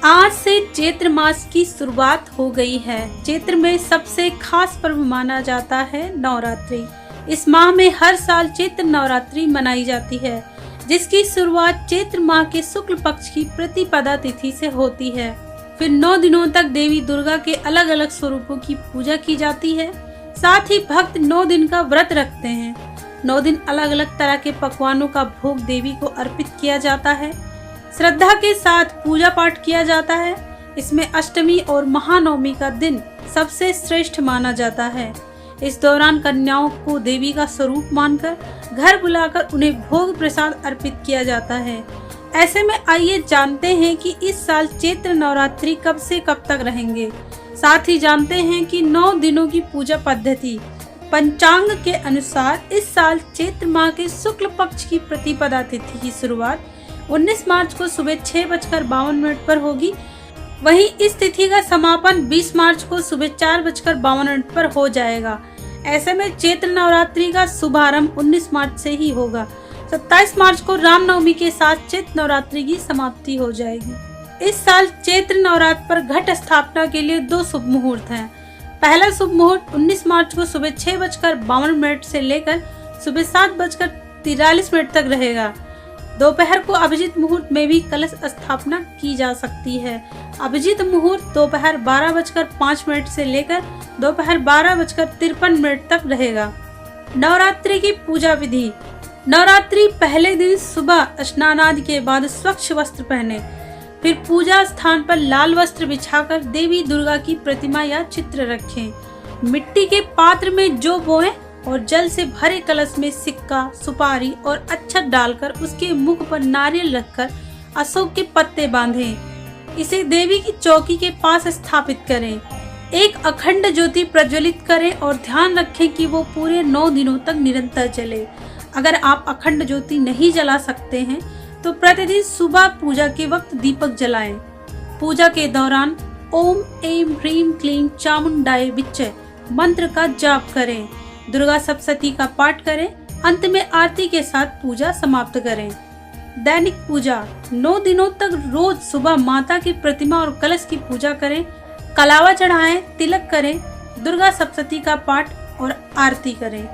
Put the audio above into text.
आज से चैत्र मास की शुरुआत हो गई है। चैत्र में सबसे खास पर्व माना जाता है नवरात्रि। इस माह में हर साल चैत्र नवरात्रि मनाई जाती है, जिसकी शुरुआत चैत्र माह के शुक्ल पक्ष की प्रतिपदा तिथि से होती है। फिर 9 दिनों तक देवी दुर्गा के अलग अलग स्वरूपों की पूजा की जाती है। साथ ही भक्त 9 दिन का व्रत रखते हैं। 9 दिन अलग अलग तरह के पकवानों का भोग देवी को अर्पित किया जाता है। श्रद्धा के साथ पूजा पाठ किया जाता है। इसमें अष्टमी और महानवमी का दिन सबसे श्रेष्ठ माना जाता है। इस दौरान कन्याओं को देवी का स्वरूप मानकर घर बुलाकर उन्हें भोग प्रसाद अर्पित किया जाता है। ऐसे में आइए जानते हैं कि इस साल चैत्र नवरात्रि कब से कब तक रहेंगे। साथ ही जानते हैं कि 9 दिनों की पूजा पद्धति। पंचांग के अनुसार इस साल चैत्र माह के शुक्ल पक्ष की प्रतिपदा तिथि की शुरुआत 19 मार्च को सुबह 6:52 पर होगी। वहीं इस तिथि का समापन 20 मार्च को सुबह 4:52 पर हो जाएगा। ऐसे में चैत्र नवरात्रि का शुभारंभ 19 मार्च से ही होगा। 27 मार्च को रामनवमी के साथ चैत्र नवरात्रि की समाप्ति हो जाएगी। इस साल चैत्र नवरात्र पर घट स्थापना के लिए 2 शुभ मुहूर्त हैं। पहला शुभ मुहूर्त 19 मार्च को सुबह 6:52 से लेकर सुबह 7:43 तक रहेगा। दोपहर को अभिजीत मुहूर्त में भी कलश स्थापना की जा सकती है। अभिजीत मुहूर्त दोपहर 12:05 से लेकर दोपहर 12:53 तक रहेगा। नवरात्रि की पूजा विधि। नवरात्रि पहले दिन सुबह स्नान आदि के बाद स्वच्छ वस्त्र पहने, फिर पूजा स्थान पर लाल वस्त्र बिछाकर देवी दुर्गा की प्रतिमा या चित्र रखें। मिट्टी के पात्र में जौ बोएं और जल से भरे कलश में सिक्का, सुपारी और अक्षत डालकर उसके मुख पर नारियल रखकर अशोक के पत्ते बांधें। इसे देवी की चौकी के पास स्थापित करें। एक अखंड ज्योति प्रज्वलित करें और ध्यान रखें कि वो पूरे 9 दिनों तक निरंतर जले। अगर आप अखंड ज्योति नहीं जला सकते हैं तो प्रतिदिन सुबह पूजा के वक्त दीपक जलाएं। पूजा के दौरान ओम ऐं ह्रीं क्लीं चामुंडाय विच्चे मंत्र का जाप करें। दुर्गा सप्तशती का पाठ करें। अंत में आरती के साथ पूजा समाप्त करें। दैनिक पूजा। 9 दिनों तक रोज सुबह माता की प्रतिमा और कलश की पूजा करें, कलावा चढ़ाएं, तिलक करें, दुर्गा सप्तशती का पाठ और आरती करें।